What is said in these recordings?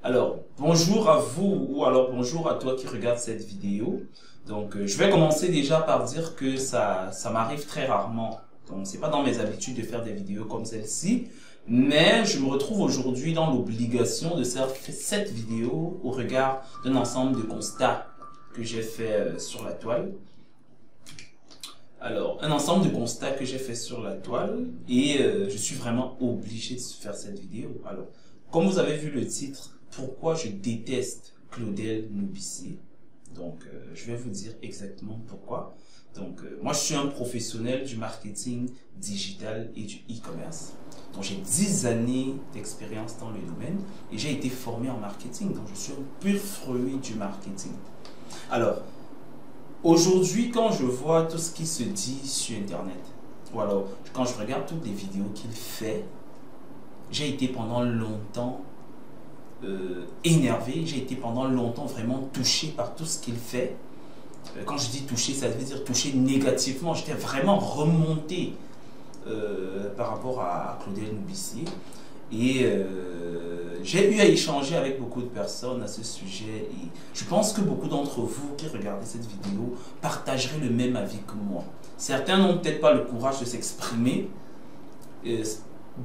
Alors, bonjour à vous ou alors bonjour à toi qui regarde cette vidéo. Donc, je vais commencer déjà par dire que ça m'arrive très rarement. Donc, c'est pas dans mes habitudes de faire des vidéos comme celle-ci. Mais je me retrouve aujourd'hui dans l'obligation de faire cette vidéo au regard d'un ensemble de constats que j'ai fait sur la toile. Alors, un ensemble de constats que j'ai fait sur la toile et je suis vraiment obligé de faire cette vidéo. Alors, comme vous avez vu le titre, pourquoi je déteste Claudel Noubissi. Donc, je vais vous dire exactement pourquoi. Donc, moi, je suis un professionnel du marketing digital et du e-commerce. Donc, j'ai 10 années d'expérience dans le domaine et j'ai été formé en marketing. Donc, je suis un pur fruit du marketing. Alors, aujourd'hui, quand je vois tout ce qui se dit sur Internet, ou alors quand je regarde toutes les vidéos qu'il fait, j'ai été pendant longtemps énervé, j'ai été pendant longtemps vraiment touché par tout ce qu'il fait. Quand je dis touché, ça veut dire touché négativement. J'étais vraiment remonté par rapport à Claudel Noubissi. Et j'ai eu à échanger avec beaucoup de personnes à ce sujet. Et je pense que beaucoup d'entre vous qui regardez cette vidéo partageraient le même avis que moi. Certains n'ont peut-être pas le courage de s'exprimer.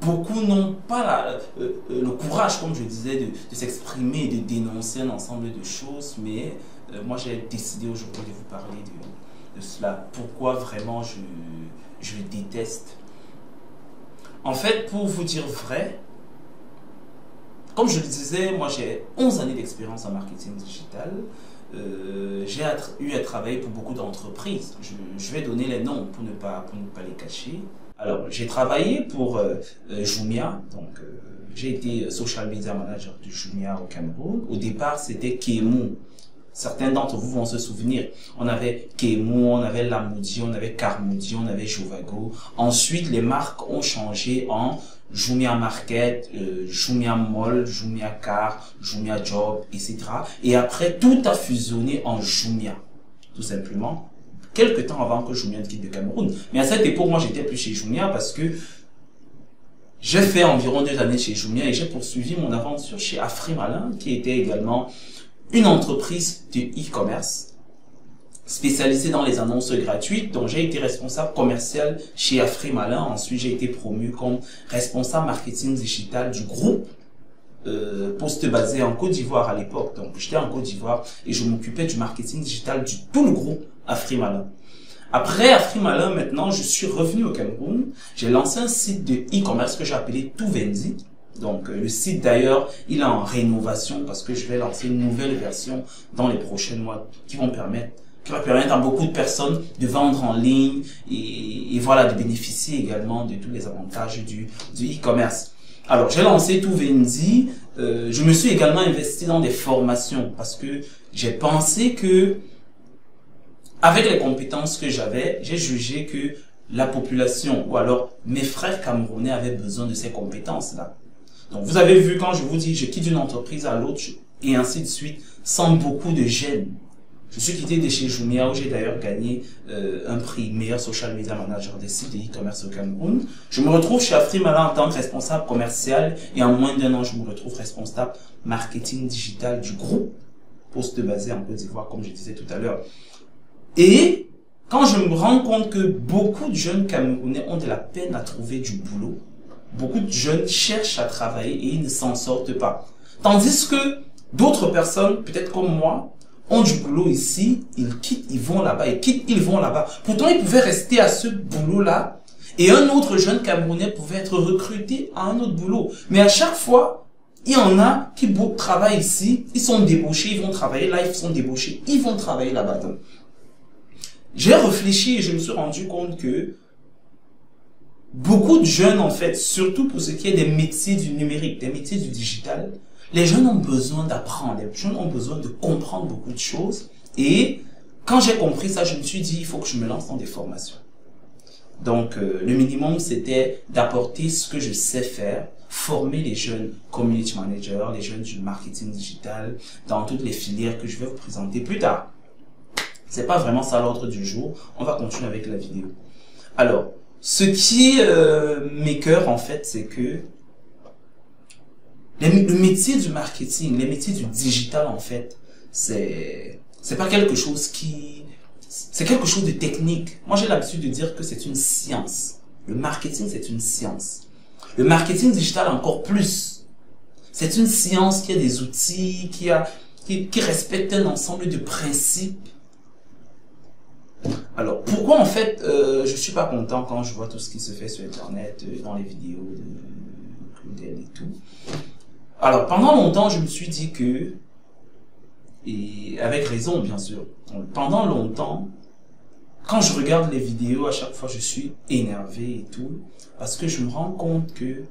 Beaucoup n'ont pas le courage, comme je disais, de s'exprimer et de dénoncer un ensemble de choses. Mais moi, j'ai décidé aujourd'hui de vous parler de cela. Pourquoi vraiment je le déteste. En fait, pour vous dire vrai, comme je le disais, moi j'ai 11 années d'expérience en marketing digital. J'ai eu à travailler pour beaucoup d'entreprises. Je vais donner les noms pour ne pas les cacher. Alors, j'ai travaillé pour Jumia. Donc, j'ai été social media manager de Jumia au Cameroun. Au départ, c'était Kemu. Certains d'entre vous vont se souvenir. On avait Kemu, on avait Lamoudi, on avait Carmoudi, on avait Jovago. Ensuite, les marques ont changé en Jumia Market, Jumia Mall, Jumia Car, Jumia Job, etc. Et après, tout a fusionné en Jumia, tout simplement. Quelques temps avant que Jumia ne quitte le Cameroun. Mais à cette époque, moi, j'étais plus chez Jumia parce que j'ai fait environ 2 années chez Jumia et j'ai poursuivi mon aventure chez Afrimalin, qui était également une entreprise de e-commerce spécialisée dans les annonces gratuites. Donc, j'ai été responsable commercial chez Afrimalin. Ensuite, j'ai été promu comme responsable marketing digital du groupe, poste basé en Côte d'Ivoire à l'époque. Donc, j'étais en Côte d'Ivoire et je m'occupais du marketing digital de tout le groupe Afrimalin. Après Afrimalin, maintenant, je suis revenu au Cameroun. J'ai lancé un site de e-commerce que j'ai appelé Touvendi. Donc, le site d'ailleurs, il est en rénovation parce que je vais lancer une nouvelle version dans les prochains mois qui va permettre à beaucoup de personnes de vendre en ligne et voilà, de bénéficier également de tous les avantages du e-commerce. Alors, j'ai lancé Touvendi. Je me suis également investi dans des formations parce que j'ai pensé que avec les compétences que j'avais, j'ai jugé que la population ou alors mes frères camerounais avaient besoin de ces compétences-là. Donc, vous avez vu quand je vous dis je quitte une entreprise à l'autre et ainsi de suite, sans beaucoup de gêne. Je suis quitté de chez Jumia où j'ai d'ailleurs gagné un prix meilleur social media manager des sites de e-commerce au Cameroun. Je me retrouve chez Afrimalin en tant que responsable commercial et en moins d'1 an, je me retrouve responsable marketing digital du groupe, poste basé en Côte d'Ivoire comme je disais tout à l'heure. Et quand je me rends compte que beaucoup de jeunes Camerounais ont de la peine à trouver du boulot, beaucoup de jeunes cherchent à travailler et ils ne s'en sortent pas. Tandis que d'autres personnes, peut-être comme moi, ont du boulot ici, ils quittent, ils vont là-bas, ils quittent, ils vont là-bas. Pourtant, ils pouvaient rester à ce boulot-là et un autre jeune Camerounais pouvait être recruté à un autre boulot. Mais à chaque fois, il y en a qui travaillent ici, ils sont débauchés, ils vont travailler là, ils sont débauchés, ils vont travailler là-bas. Donc, j'ai réfléchi et je me suis rendu compte que beaucoup de jeunes, en fait, surtout pour ce qui est des métiers du numérique, des métiers du digital, les jeunes ont besoin d'apprendre, les jeunes ont besoin de comprendre beaucoup de choses. Et quand j'ai compris ça, je me suis dit, il faut que je me lance dans des formations. Donc, le minimum, c'était d'apporter ce que je sais faire, former les jeunes community managers, les jeunes du marketing digital, dans toutes les filières que je vais vous présenter plus tard. C'est pas vraiment ça l'ordre du jour. On va continuer avec la vidéo. Alors, ce qui m'écoeure en fait, c'est que Le métier du marketing, les métiers du digital, en fait, c'est pas quelque chose c'est quelque chose de technique. Moi, j'ai l'habitude de dire que c'est une science. Le marketing, c'est une science. Le marketing digital, encore plus. C'est une science qui a des outils, qui respecte un ensemble de principes. Alors, pourquoi, en fait, je suis pas content quand je vois tout ce qui se fait sur Internet, dans les vidéos de Claudel et tout. Alors, pendant longtemps, je me suis dit que, et avec raison, bien sûr, pendant longtemps, quand je regarde les vidéos, à chaque fois, je suis énervé et tout, parce que je me rends compte que,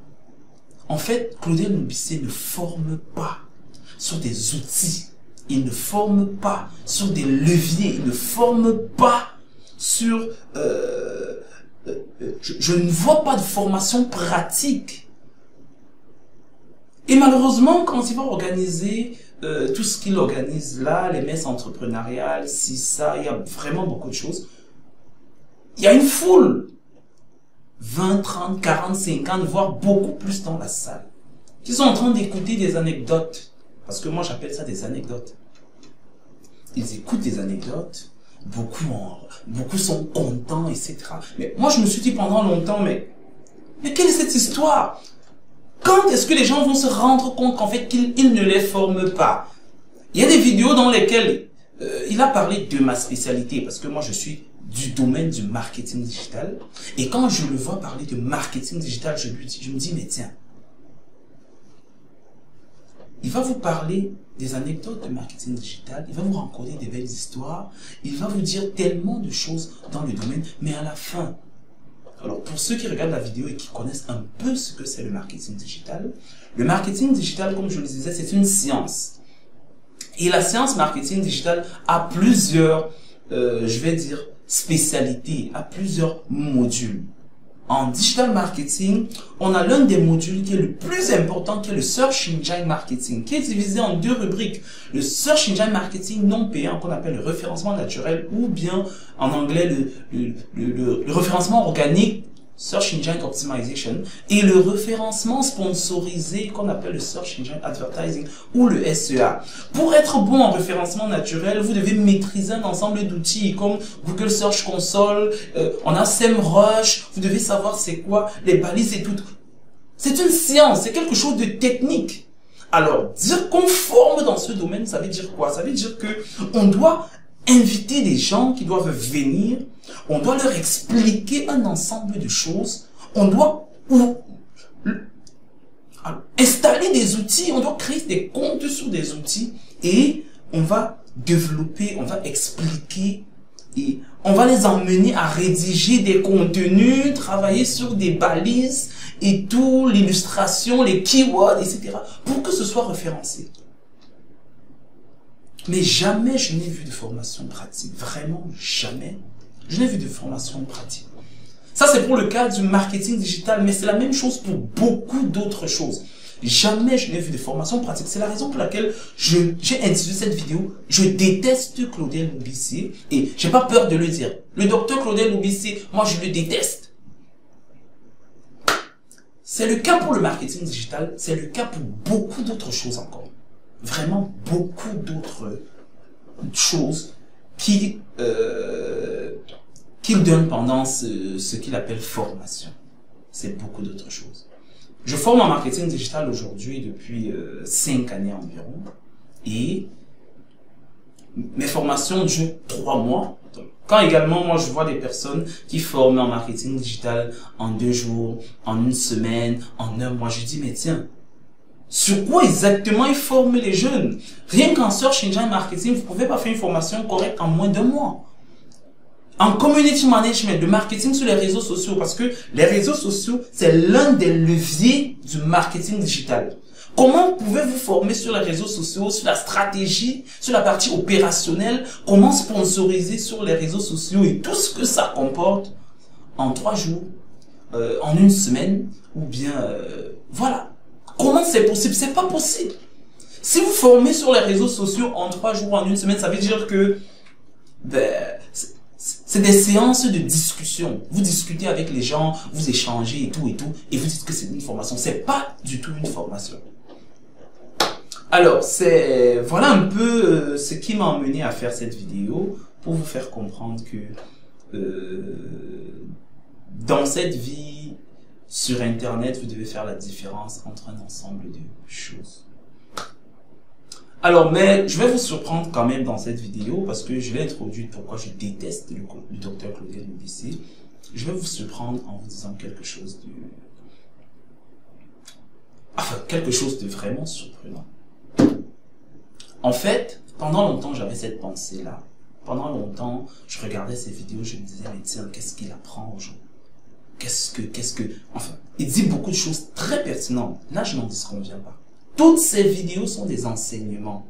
en fait, Claudel Loubissé ne forme pas sur des outils, il ne forme pas sur des leviers, il ne forme pas sur... je ne vois pas de formation pratique. Et malheureusement, quand il va organiser tout ce qu'il organise là, les messes entrepreneuriales, si ça, il y a vraiment beaucoup de choses. Il y a une foule, 20, 30, 40, 50, voire beaucoup plus dans la salle, qui sont en train d'écouter des anecdotes. Parce que moi, j'appelle ça des anecdotes. Ils écoutent des anecdotes, beaucoup sont contents, etc. Mais moi, je me suis dit pendant longtemps, mais quelle est cette histoire? Quand est-ce que les gens vont se rendre compte qu'en fait, qu'ils ne les forment pas? Il y a des vidéos dans lesquelles il a parlé de ma spécialité, parce que moi, je suis du domaine du marketing digital. Et quand je le vois parler de marketing digital, je me dis, mais tiens, il va vous parler des anecdotes de marketing digital, il va vous raconter des belles histoires, il va vous dire tellement de choses dans le domaine, mais à la fin, alors pour ceux qui regardent la vidéo et qui connaissent un peu ce que c'est le marketing digital, comme je le disais, c'est une science. Et la science marketing digital a plusieurs, je vais dire, spécialités, a plusieurs modules. En digital marketing, on a l'un des modules qui est le plus important, qui est le Search Engine Marketing, qui est divisé en deux rubriques. Le Search Engine Marketing non payant, qu'on appelle le référencement naturel, ou bien en anglais le référencement organique, Search Engine Optimization, et le référencement sponsorisé, qu'on appelle le Search Engine Advertising, ou le SEA. Pour être bon en référencement naturel, vous devez maîtriser un ensemble d'outils comme Google Search Console, on a SEMrush, vous devez savoir c'est quoi, les balises et tout. C'est une science, c'est quelque chose de technique. Alors, dire qu'on forme dans ce domaine, ça veut dire quoi? Ça veut dire que on doit inviter des gens qui doivent venir, on doit leur expliquer un ensemble de choses, on doit installer des outils, on doit créer des comptes sur des outils et on va développer, on va expliquer et on va les emmener à rédiger des contenus, travailler sur des balises et tout, l'illustration, les keywords, etc. pour que ce soit référencé. Mais jamais je n'ai vu de formation pratique. Vraiment, jamais. Je n'ai vu de formation pratique. Ça, c'est pour le cas du marketing digital, mais c'est la même chose pour beaucoup d'autres choses. Jamais je n'ai vu de formation pratique. C'est la raison pour laquelle j'ai intitulé cette vidéo « Je déteste Claudel Loubissé » et j'ai pas peur de le dire. Le docteur Claudel Loubissé, moi je le déteste. C'est le cas pour le marketing digital, c'est le cas pour beaucoup d'autres choses encore. Vraiment beaucoup d'autres choses qu'il donne pendant ce qu'il appelle formation. C'est beaucoup d'autres choses. Je forme en marketing digital aujourd'hui depuis 5 années environ. Et mes formations durent 3 mois. Donc, quand également, moi, je vois des personnes qui forment en marketing digital en 2 jours, en 1 semaine, en 1 mois, je dis, mais tiens, sur quoi exactement ils forment les jeunes? Rien qu'en Search Engine Marketing, vous ne pouvez pas faire une formation correcte en moins d'1 mois. En community management, de marketing sur les réseaux sociaux, parce que les réseaux sociaux, c'est l'un des leviers du marketing digital. Comment pouvez-vous former sur les réseaux sociaux, sur la stratégie, sur la partie opérationnelle, comment sponsoriser sur les réseaux sociaux et tout ce que ça comporte en 3 jours, en 1 semaine, ou bien, voilà. Comment c'est possible? C'est pas possible. Si vous formez sur les réseaux sociaux en 3 jours, en 1 semaine, ça veut dire que c'est des séances de discussion. Vous discutez avec les gens, vous échangez et tout, et vous dites que c'est une formation. C'est pas du tout une formation. Alors, voilà un peu ce qui m'a emmené à faire cette vidéo pour vous faire comprendre que dans cette vie sur Internet, vous devez faire la différence entre un ensemble de choses. Alors, mais je vais vous surprendre quand même dans cette vidéo parce que je l'ai introduite pourquoi je déteste le docteur Claudel Lubisi. Je vais vous surprendre en vous disant quelque chose de vraiment surprenant. En fait, pendant longtemps, j'avais cette pensée-là. Pendant longtemps, je regardais ces vidéos, je me disais, mais tiens, qu'est-ce qu'il apprend aux gens? Enfin, il dit beaucoup de choses très pertinentes. Là, je n'en disconviens pas. Toutes ces vidéos sont des enseignements.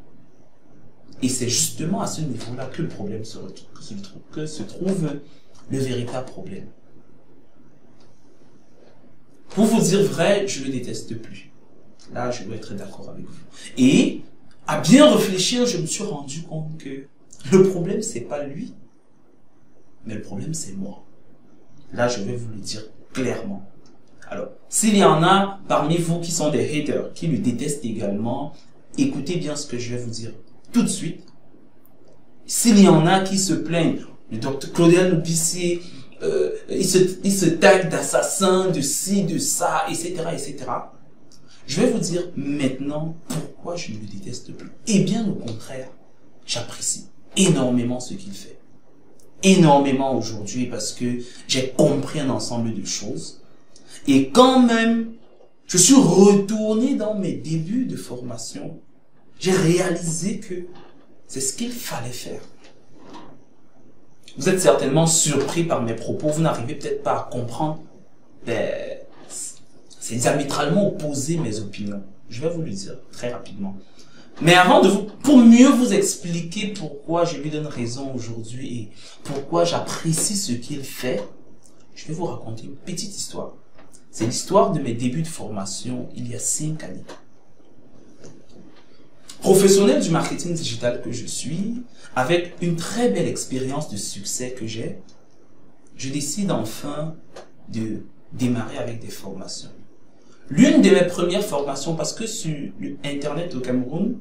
Et c'est justement à ce niveau-là que le problème se trouve le véritable problème. Pour vous dire vrai, je ne le déteste plus. Là, je dois être d'accord avec vous. Et à bien réfléchir, je me suis rendu compte que le problème, c'est pas lui, mais le problème, c'est moi. Là, je vais vous le dire clairement. Alors, s'il y en a parmi vous qui sont des haters, qui le détestent également, écoutez bien ce que je vais vous dire tout de suite. S'il y en a qui se plaignent, le docteur Claudel Lubisi, il se tague d'assassin, de ci, de ça, etc., etc. Je vais vous dire maintenant pourquoi je ne le déteste plus. Et bien au contraire, j'apprécie énormément ce qu'il fait. Énormément aujourd'hui parce que j'ai compris un ensemble de choses. Et quand même, je suis retourné dans mes débuts de formation. J'ai réalisé que c'est ce qu'il fallait faire. Vous êtes certainement surpris par mes propos. Vous n'arrivez peut-être pas à comprendre. C'est diamétralement opposé mes opinions. Je vais vous le dire très rapidement. Mais pour mieux vous expliquer pourquoi je lui donne raison aujourd'hui et pourquoi j'apprécie ce qu'il fait, je vais vous raconter une petite histoire. C'est l'histoire de mes débuts de formation il y a 5 années. Professionnel du marketing digital que je suis, avec une très belle expérience de succès que j'ai, je décide enfin de démarrer avec des formations. L'une de mes premières formations, parce que sur Internet au Cameroun,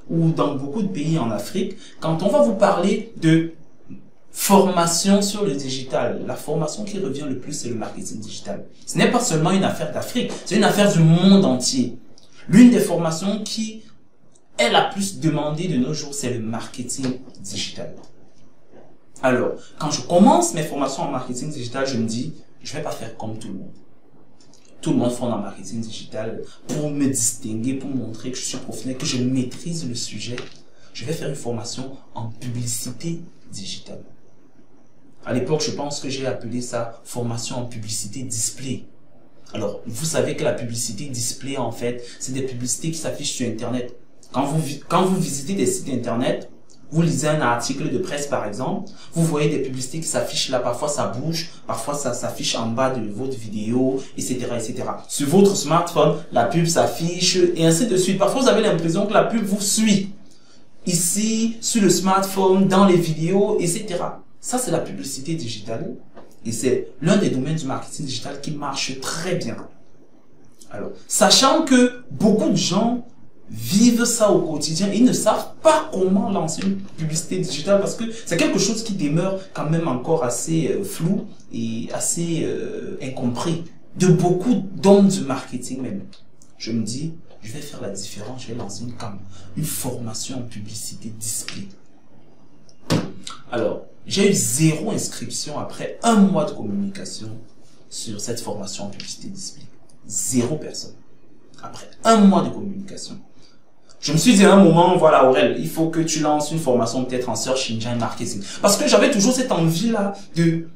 ou dans beaucoup de pays en Afrique, quand on va vous parler de formation sur le digital, la formation qui revient le plus, c'est le marketing digital. Ce n'est pas seulement une affaire d'Afrique, c'est une affaire du monde entier. L'une des formations qui est la plus demandée de nos jours, c'est le marketing digital. Alors, quand je commence mes formations en marketing digital, je me dis, je ne vais pas faire comme tout le monde. Tout le monde fait en marketing digital pour me distinguer, pour montrer que je suis professionnel, que je maîtrise le sujet. Je vais faire une formation en publicité digitale. À l'époque, je pense que j'ai appelé ça formation en publicité display. Alors, vous savez que la publicité display, en fait, c'est des publicités qui s'affichent sur Internet. Quand vous visitez des sites Internet, vous lisez un article de presse par exemple, vous voyez des publicités qui s'affichent là, parfois ça bouge, parfois ça s'affiche en bas de votre vidéo, etc., etc. Sur votre smartphone, la pub s'affiche et ainsi de suite. Parfois vous avez l'impression que la pub vous suit. Ici, sur le smartphone, dans les vidéos, etc. Ça c'est la publicité digitale et c'est l'un des domaines du marketing digital qui marche très bien. Alors, sachant que beaucoup de gens vivent ça au quotidien, ils ne savent pas comment lancer une publicité digitale parce que c'est quelque chose qui demeure quand même encore assez flou et assez incompris de beaucoup d'hommes du marketing même. Je me dis, je vais faire la différence, je vais lancer une formation en publicité display. Alors, j'ai eu 0 inscription après 1 mois de communication sur cette formation en publicité display. 0 personne. Après 1 mois de communication. Je me suis dit à un moment, voilà Aurel, il faut que tu lances une formation peut-être en search engine marketing. Parce que j'avais toujours cette envie-là de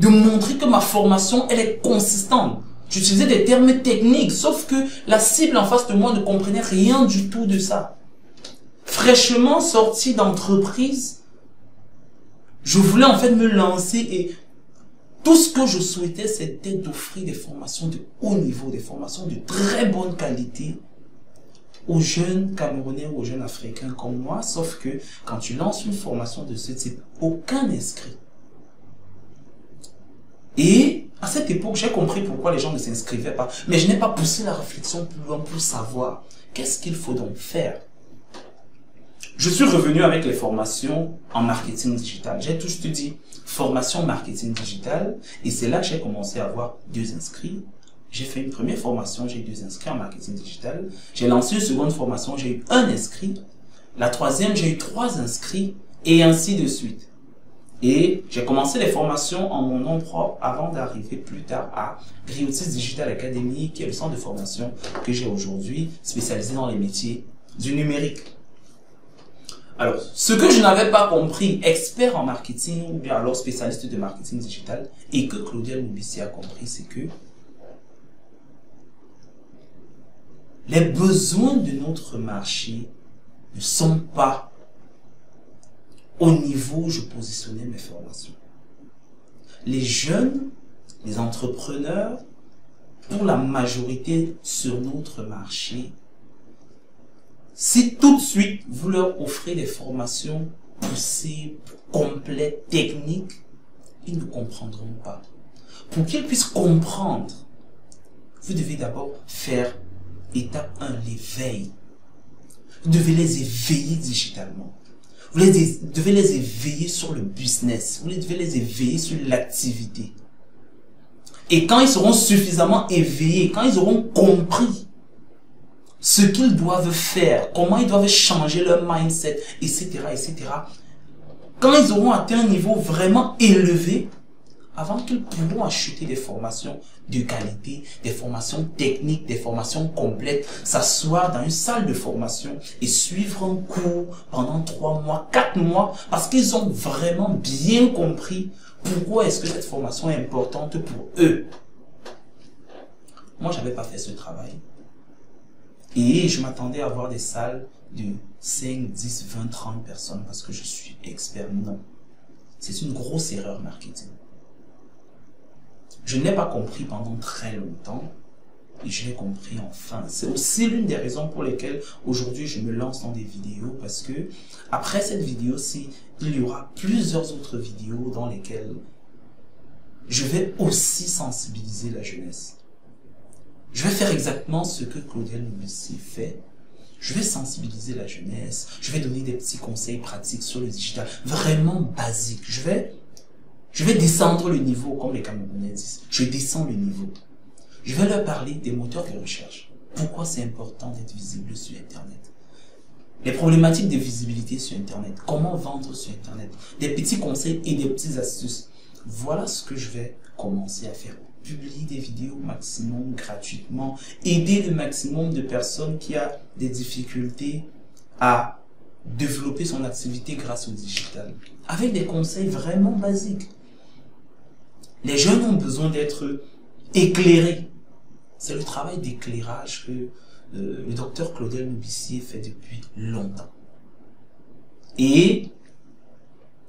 montrer que ma formation, elle est consistante. J'utilisais des termes techniques, sauf que la cible en face de moi ne comprenait rien du tout de ça. Fraîchement sorti d'entreprise, je voulais en fait me lancer et tout ce que je souhaitais, c'était d'offrir des formations de haut niveau, des formations de très bonne qualité aux jeunes Camerounais ou aux jeunes Africains comme moi, sauf que quand tu lances une formation de ce type, aucun inscrit. Et à cette époque, j'ai compris pourquoi les gens ne s'inscrivaient pas, mais je n'ai pas poussé la réflexion plus loin pour savoir Qu'est-ce qu'il faut donc faire? Je suis revenu avec les formations en marketing digital. J'ai tout juste dit formation marketing digital et c'est là que j'ai commencé à avoir 2 inscrits. J'ai fait une première formation, j'ai eu 2 inscrits en marketing digital. J'ai lancé une seconde formation, j'ai eu 1 inscrit. La troisième, j'ai eu 3 inscrits et ainsi de suite. Et j'ai commencé les formations en mon nom propre avant d'arriver plus tard à Griotis Digital Academy, qui est le centre de formation que j'ai aujourd'hui, spécialisé dans les métiers du numérique. Alors, ce que je n'avais pas compris, expert en marketing, ou bien alors spécialiste de marketing digital, et que Claudia Loubissi a compris, c'est que les besoins de notre marché ne sont pas au niveau où je positionnais mes formations. Les jeunes, les entrepreneurs, pour la majorité sur notre marché, si tout de suite vous leur offrez des formations poussées, complètes, techniques, ils ne comprendront pas. Pour qu'ils puissent comprendre, vous devez d'abord faire étape 1, l'éveil. Vous devez les éveiller digitalement. Vous devez les éveiller sur le business. Vous devez les éveiller sur l'activité. Et quand ils seront suffisamment éveillés, quand ils auront compris ce qu'ils doivent faire, comment ils doivent changer leur mindset, etc., etc., quand ils auront atteint un niveau vraiment élevé, avant qu'ils pourront acheter des formations de qualité, des formations techniques, des formations complètes, s'asseoir dans une salle de formation et suivre un cours pendant 3 mois, 4 mois, parce qu'ils ont vraiment bien compris pourquoi est-ce que cette formation est importante pour eux. Moi, je n'avais pas fait ce travail. Et je m'attendais à avoir des salles de 5, 10, 20, 30 personnes parce que je suis expert. Non. C'est une grosse erreur marketing. Je n'ai pas compris pendant très longtemps et je l'ai compris enfin. C'est aussi l'une des raisons pour lesquelles aujourd'hui je me lance dans des vidéos parce que après cette vidéo-ci, il y aura plusieurs autres vidéos dans lesquelles je vais aussi sensibiliser la jeunesse. Je vais faire exactement ce que Claudia Loubissi fait. Je vais sensibiliser la jeunesse. Je vais donner des petits conseils pratiques sur le digital, vraiment basiques. Je vais descendre le niveau, comme les Camerounais disent. Je descends le niveau. Je vais leur parler des moteurs de recherche. Pourquoi c'est important d'être visible sur Internet. Les problématiques de visibilité sur Internet. Comment vendre sur Internet. Des petits conseils et des petites astuces. Voilà ce que je vais commencer à faire. Publier des vidéos maximum gratuitement. Aider le maximum de personnes qui ont des difficultés à développer son activité grâce au digital. Avec des conseils vraiment basiques. Les jeunes ont besoin d'être éclairés. C'est le travail d'éclairage que le docteur Claudia Loubissi fait depuis longtemps. Et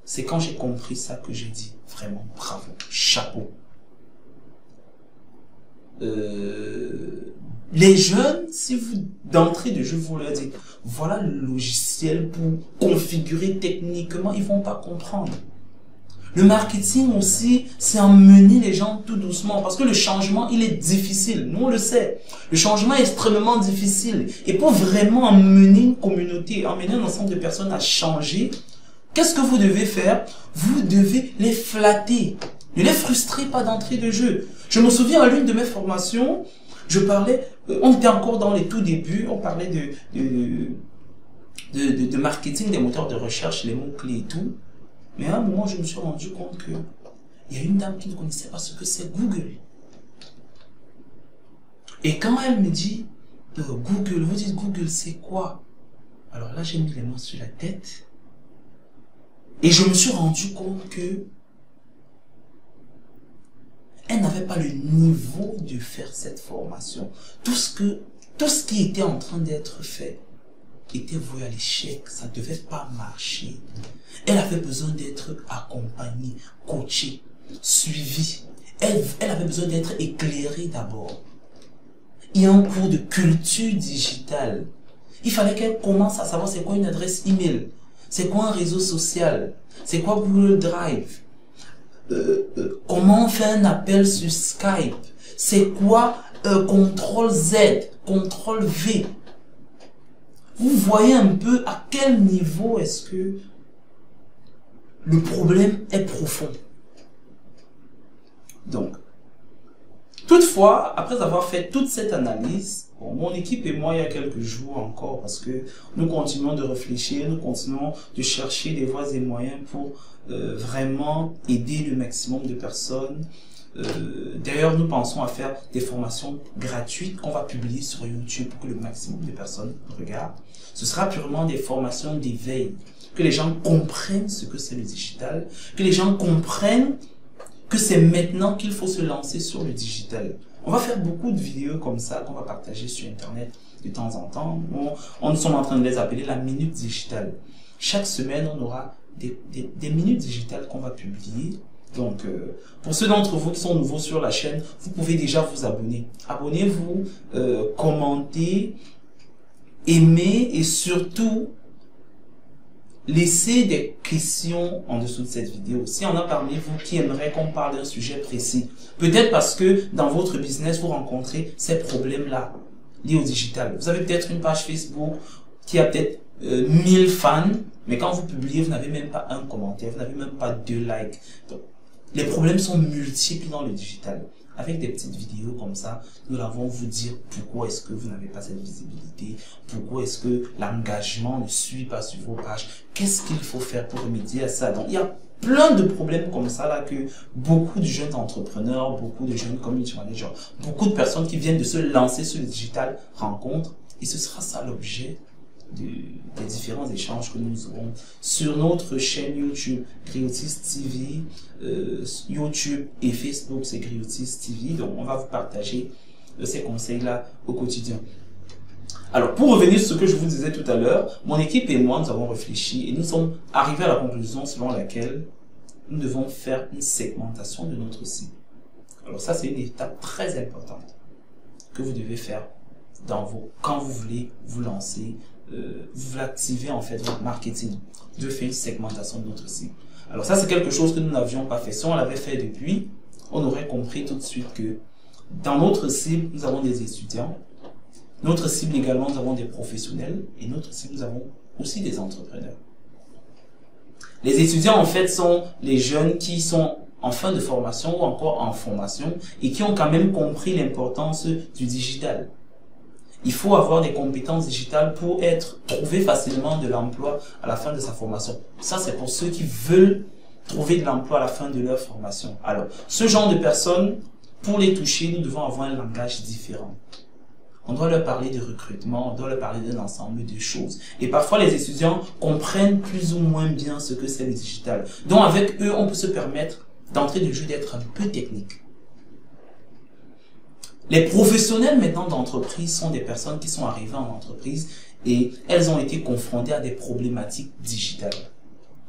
c'est quand j'ai compris ça que j'ai dit vraiment bravo, chapeau. Les jeunes, si vous d'entrée de jeu, vous leur dites voilà le logiciel pour configurer techniquement, ils vont pas comprendre. Le marketing aussi, c'est emmener les gens tout doucement parce que le changement, il est difficile. Nous, on le sait. Le changement est extrêmement difficile. Et pour vraiment emmener une communauté, emmener un ensemble de personnes à changer, qu'est-ce que vous devez faire? Vous devez les flatter. Ne les frustrez pas d'entrée de jeu. Je me souviens à l'une de mes formations, je parlais, on était encore dans les tout débuts, on parlait de marketing, des moteurs de recherche, les mots-clés et tout. Mais à un moment, je me suis rendu compte que il y a une dame qui ne connaissait pas ce que c'est Google. Et quand elle me dit Google, vous dites Google, c'est quoi? Alors là, j'ai mis les mains sur la tête et je me suis rendu compte que elle n'avait pas le niveau de faire cette formation. Tout ce qui était en train d'être fait était voué à l'échec. Ça ne devait pas marcher. Elle avait besoin d'être accompagnée, coachée, suivie. Elle avait besoin d'être éclairée d'abord. Il y a un cours de culture digitale. Il fallait qu'elle commence à savoir c'est quoi une adresse email, c'est quoi un réseau social, c'est quoi Google Drive, comment on fait un appel sur Skype, c'est quoi CTRL Z, CTRL V. vous voyez un peu à quel niveau est-ce que le problème est profond. Donc, toutefois, après avoir fait toute cette analyse, bon, mon équipe et moi, il y a quelques jours encore, parce que nous continuons de réfléchir, nous continuons de chercher des voies et moyens pour vraiment aider le maximum de personnes. D'ailleurs, nous pensons à faire des formations gratuites qu'on va publier sur YouTube pour que le maximum de personnes regardent. Ce sera purement des formations d'éveil, que les gens comprennent ce que c'est le digital, que les gens comprennent que c'est maintenant qu'il faut se lancer sur le digital. On va faire beaucoup de vidéos comme ça qu'on va partager sur Internet de temps en temps. On nous sommes en train de les appeler la minute digitale. Chaque semaine, on aura des minutes digitales qu'on va publier. Donc, pour ceux d'entre vous qui sont nouveaux sur la chaîne, vous pouvez déjà vous abonner. Abonnez-vous, commentez, aimez et surtout, laissez des questions en dessous de cette vidéo. S'il y en a parmi vous qui aimeraient qu'on parle d'un sujet précis, peut-être parce que dans votre business, vous rencontrez ces problèmes-là liés au digital. Vous avez peut-être une page Facebook qui a peut-être 1000 fans, mais quand vous publiez, vous n'avez même pas un commentaire, vous n'avez même pas 2 likes. Donc, les problèmes sont multiples dans le digital. Avec des petites vidéos comme ça, nous allons vous dire pourquoi est-ce que vous n'avez pas cette visibilité, pourquoi est-ce que l'engagement ne suit pas sur vos pages, qu'est-ce qu'il faut faire pour remédier à ça. Donc, il y a plein de problèmes comme ça là que beaucoup de jeunes entrepreneurs, beaucoup de jeunes community managers, beaucoup de personnes qui viennent de se lancer sur le digital rencontrent. Et ce sera ça l'objet des différents échanges que nous aurons sur notre chaîne YouTube Griotis TV, YouTube et Facebook c'est Griotis TV. Donc on va vous partager ces conseils là au quotidien. Alors pour revenir sur ce que je vous disais tout à l'heure, mon équipe et moi nous avons réfléchi et nous sommes arrivés à la conclusion selon laquelle nous devons faire une segmentation de notre cible. Alors ça c'est une étape très importante que vous devez faire quand vous voulez vous lancer. Vous activez en fait votre marketing, de faire une segmentation de notre cible. Alors ça c'est quelque chose que nous n'avions pas fait. Si on l'avait fait depuis, on aurait compris tout de suite que dans notre cible, nous avons des étudiants, notre cible également, nous avons des professionnels et notre cible, nous avons aussi des entrepreneurs. Les étudiants en fait sont les jeunes qui sont en fin de formation ou encore en formation et qui ont quand même compris l'importance du digital. Il faut avoir des compétences digitales pour trouver facilement de l'emploi à la fin de sa formation. Ça, c'est pour ceux qui veulent trouver de l'emploi à la fin de leur formation. Alors, ce genre de personnes, pour les toucher, nous devons avoir un langage différent. On doit leur parler de recrutement, on doit leur parler d'un ensemble de choses. Et parfois, les étudiants comprennent plus ou moins bien ce que c'est le digital. Donc, avec eux, on peut se permettre d'entrer de jeu d'être un peu technique. Les professionnels maintenant d'entreprise sont des personnes qui sont arrivées en entreprise et elles ont été confrontées à des problématiques digitales.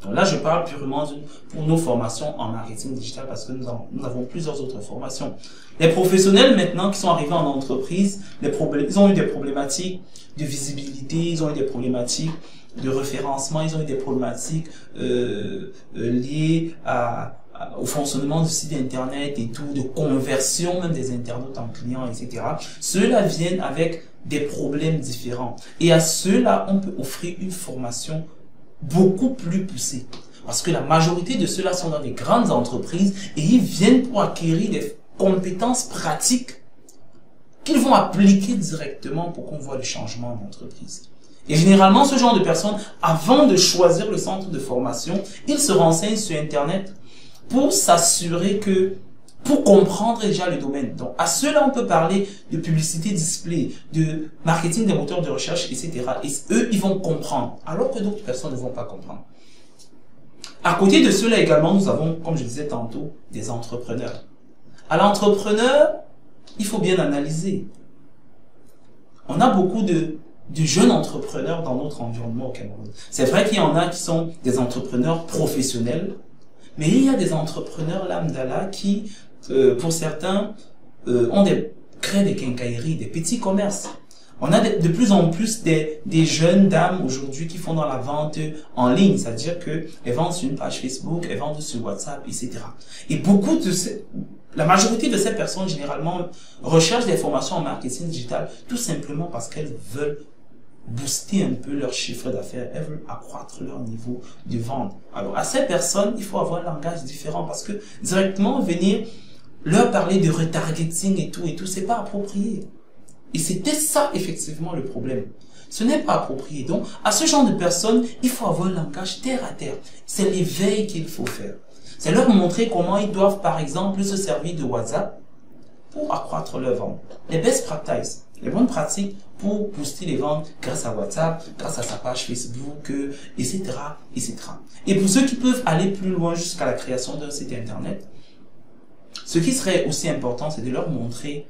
Donc là, je parle purement pour nos formations en marketing digital parce que nous avons plusieurs autres formations. Les professionnels maintenant qui sont arrivés en entreprise, ils ont eu des problématiques de visibilité, ils ont eu des problématiques de référencement, ils ont eu des problématiques liées au fonctionnement du site internet et tout, de conversion même des internautes en clients, etc. Ceux-là viennent avec des problèmes différents. Et à ceux-là, on peut offrir une formation beaucoup plus poussée. Parce que la majorité de ceux-là sont dans des grandes entreprises et ils viennent pour acquérir des compétences pratiques qu'ils vont appliquer directement pour qu'on voit le changement en entreprise. Et généralement, ce genre de personnes, avant de choisir le centre de formation, ils se renseignent sur Internet pour s'assurer pour comprendre déjà le domaine. Donc, à ceux-là, on peut parler de publicité display, de marketing des moteurs de recherche, etc. Et eux, ils vont comprendre, alors que d'autres personnes ne vont pas comprendre. À côté de ceux-là également, nous avons, comme je disais tantôt, des entrepreneurs. À l'entrepreneur, il faut bien analyser. On a beaucoup de jeunes entrepreneurs dans notre environnement au Cameroun. C'est vrai qu'il y en a qui sont des entrepreneurs professionnels, mais il y a des entrepreneurs lambda qui, pour certains, créent des quincailleries, des petits commerces. On a de plus en plus des jeunes dames aujourd'hui qui font dans la vente en ligne, c'est-à-dire qu'elles vendent sur une page Facebook, elles vendent sur WhatsApp, etc. Et la majorité de ces personnes, généralement, recherchent des formations en marketing digital tout simplement parce qu'elles veulent booster un peu leur chiffre d'affaires, elles veulent accroître leur niveau de vente. Alors, à ces personnes, il faut avoir un langage différent parce que directement venir leur parler de retargeting et tout, c'est pas approprié. Et c'était ça, effectivement, le problème. Ce n'est pas approprié. Donc, à ce genre de personnes, il faut avoir un langage terre à terre. C'est l'éveil qu'il faut faire. C'est leur montrer comment ils doivent, par exemple, se servir de WhatsApp pour accroître leur vente. Les best practices, les bonnes pratiques pour booster les ventes grâce à WhatsApp, grâce à sa page Facebook, etc., etc. Et pour ceux qui peuvent aller plus loin jusqu'à la création d'un site internet, ce qui serait aussi important, c'est de leur montrer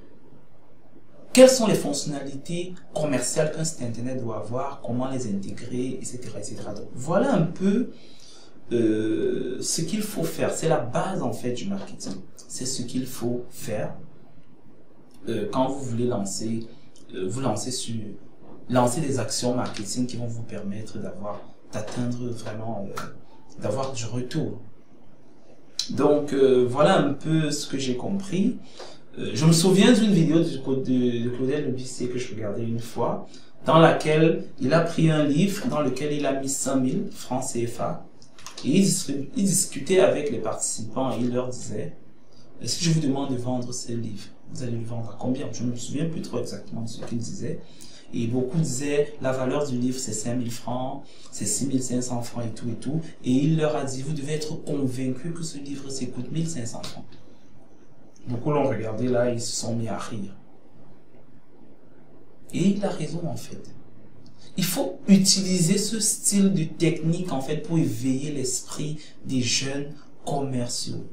quelles sont les fonctionnalités commerciales qu'un site internet doit avoir, comment les intégrer, etc., etc. Donc, voilà un peu ce qu'il faut faire. C'est la base en fait du marketing. C'est ce qu'il faut faire quand vous voulez lancer des actions marketing qui vont vous permettre d'atteindre vraiment, d'avoir du retour. Donc voilà un peu ce que j'ai compris. Je me souviens d'une vidéo de Claudel Lebussier que je regardais une fois, dans laquelle il a pris un livre dans lequel il a mis 100 000 francs CFA et il discutait avec les participants et il leur disait: si je vous demande de vendre ce livre, vous allez le vendre à combien? Je ne me souviens plus trop exactement de ce qu'il disait. Et beaucoup disaient la valeur du livre c'est 5 000 francs, c'est 6 500 francs et tout et tout. Et il leur a dit: vous devez être convaincu que ce livre coûte 1 500 francs. Beaucoup l'ont regardé là et ils se sont mis à rire. Et il a raison en fait. Il faut utiliser ce style de technique en fait pour éveiller l'esprit des jeunes commerciaux.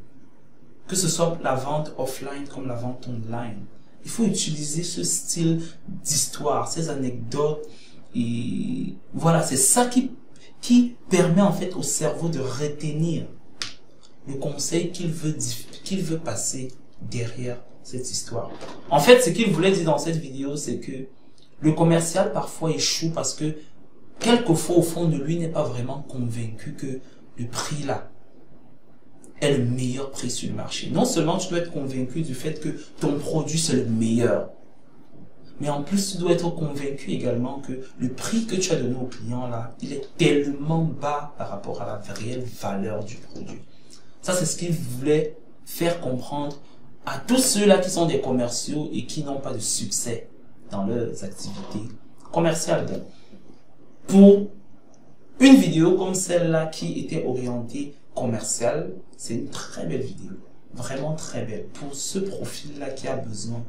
Que ce soit la vente offline comme la vente online. Il faut utiliser ce style d'histoire, ces anecdotes. Et voilà, c'est ça qui permet en fait au cerveau de retenir le conseil qu'il veut passer derrière cette histoire. En fait, ce qu'il voulait dire dans cette vidéo, c'est que le commercial parfois échoue parce que quelquefois au fond de lui n'est pas vraiment convaincu que le prix là est le meilleur prix sur le marché. Non seulement tu dois être convaincu du fait que ton produit c'est le meilleur, mais en plus tu dois être convaincu également que le prix que tu as donné au client là, il est tellement bas par rapport à la réelle valeur du produit. Ça c'est ce qu'il voulait faire comprendre à tous ceux-là qui sont des commerciaux et qui n'ont pas de succès dans leurs activités commerciales. Donc, pour une vidéo comme celle-là qui était orientée commerciale, c'est une très belle vidéo, vraiment très belle pour ce profil-là qui a besoin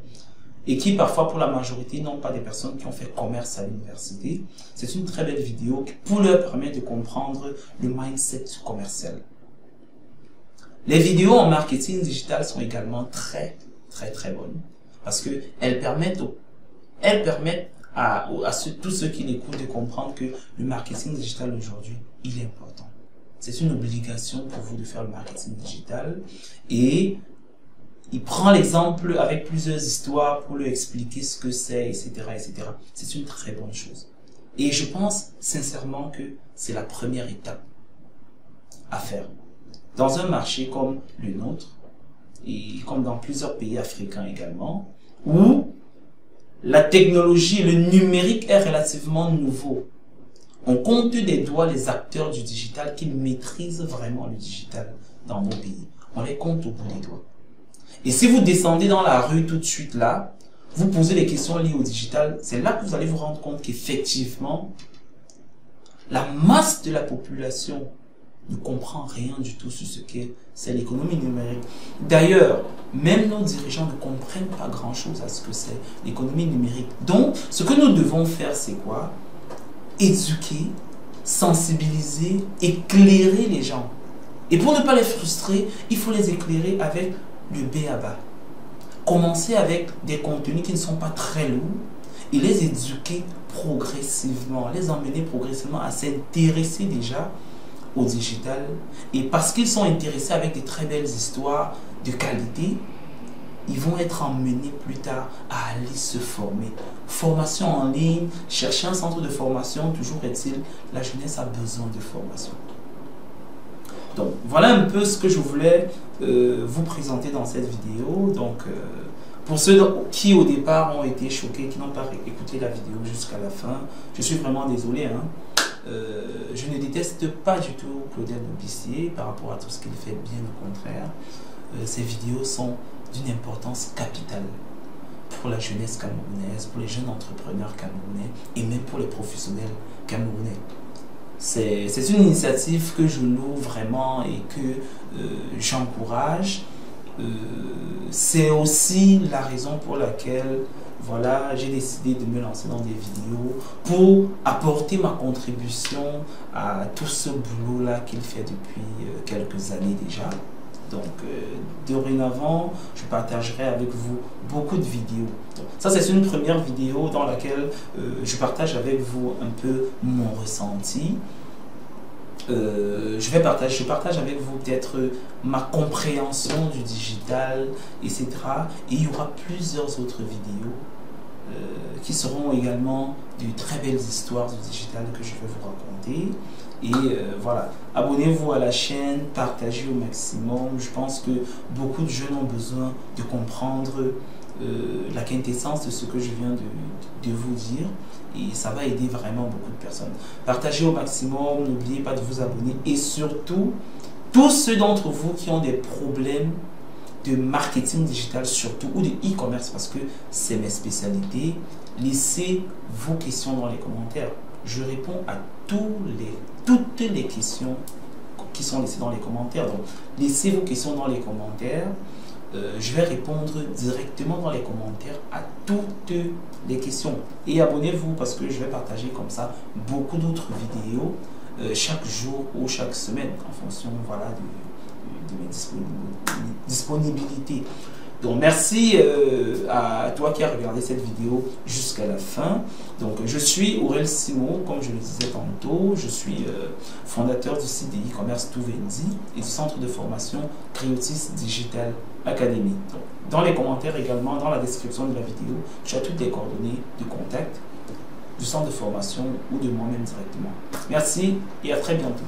et qui parfois pour la majorité n'ont pas des personnes qui ont fait commerce à l'université. C'est une très belle vidéo qui pour leur permettre de comprendre le mindset commercial. Les vidéos en marketing digital sont également très bonnes parce que elles permettent à tous ceux qui l'écoutent de comprendre que le marketing digital aujourd'hui, il est important. C'est une obligation pour vous de faire le marketing digital et il prend l'exemple avec plusieurs histoires pour lui expliquer ce que c'est, etc., etc. C'est une très bonne chose. Et je pense sincèrement que c'est la première étape à faire. Dans un marché comme le nôtre, et comme dans plusieurs pays africains également, où la technologie, le numérique est relativement nouveau. On compte des doigts les acteurs du digital qui maîtrisent vraiment le digital dans nos pays. On les compte au bout des doigts. Et si vous descendez dans la rue tout de suite là, vous posez les questions liées au digital, c'est là que vous allez vous rendre compte qu'effectivement, la masse de la population ne comprend rien du tout sur ce qu'est l'économie numérique. D'ailleurs, même nos dirigeants ne comprennent pas grand-chose à ce que c'est l'économie numérique. Donc, ce que nous devons faire, c'est quoi? Éduquer, sensibiliser, éclairer les gens. Et pour ne pas les frustrer, il faut les éclairer avec le b.a.-ba. Commencer avec des contenus qui ne sont pas très lourds et les éduquer progressivement, les emmener progressivement à s'intéresser déjà au digital. Et parce qu'ils sont intéressés avec des très belles histoires de qualité, ils vont être emmenés plus tard à aller se former. Formation en ligne, chercher un centre de formation, toujours est-il, la jeunesse a besoin de formation. Donc, voilà un peu ce que je voulais vous présenter dans cette vidéo. Donc, Pour ceux qui au départ ont été choqués, qui n'ont pas écouté la vidéo jusqu'à la fin, je suis vraiment désolé. Hein. Je ne déteste pas du tout Claudel Bobissier par rapport à tout ce qu'il fait, bien au contraire. Ces vidéos sont d'une importance capitale pour la jeunesse camerounaise, pour les jeunes entrepreneurs camerounais et même pour les professionnels camerounais. C'est une initiative que je loue vraiment et que j'encourage. C'est aussi la raison pour laquelle voilà, j'ai décidé de me lancer dans des vidéos pour apporter ma contribution à tout ce boulot-là qu'il fait depuis quelques années déjà. Donc, dorénavant, je partagerai avec vous beaucoup de vidéos. Donc, ça, c'est une première vidéo dans laquelle je partage avec vous un peu mon ressenti. Je partage avec vous peut-être ma compréhension du digital, etc. Et il y aura plusieurs autres vidéos qui seront également de très belles histoires du digital que je vais vous raconter. Et voilà, abonnez-vous à la chaîne, partagez au maximum. Je pense que beaucoup de jeunes ont besoin de comprendre la quintessence de ce que je viens de vous dire. Et ça va aider vraiment beaucoup de personnes. Partagez au maximum, n'oubliez pas de vous abonner. Et surtout, tous ceux d'entre vous qui ont des problèmes de marketing digital surtout, ou de e-commerce, parce que c'est mes spécialités, laissez vos questions dans les commentaires. Je réponds à toutes les questions qui sont laissées dans les commentaires. Donc, laissez vos questions dans les commentaires. Je vais répondre directement dans les commentaires à toutes les questions. Et abonnez-vous parce que je vais partager comme ça beaucoup d'autres vidéos chaque jour ou chaque semaine en fonction voilà, de mes disponibilités. Donc merci à toi qui as regardé cette vidéo jusqu'à la fin. Donc je suis Aurel Simon, comme je le disais tantôt, je suis fondateur du site de e-commerce Touvendi et du centre de formation Criotis Digital Academy. Donc, dans les commentaires également, dans la description de la vidéo, tu as toutes les coordonnées de contact du centre de formation ou de moi-même directement. Merci et à très bientôt.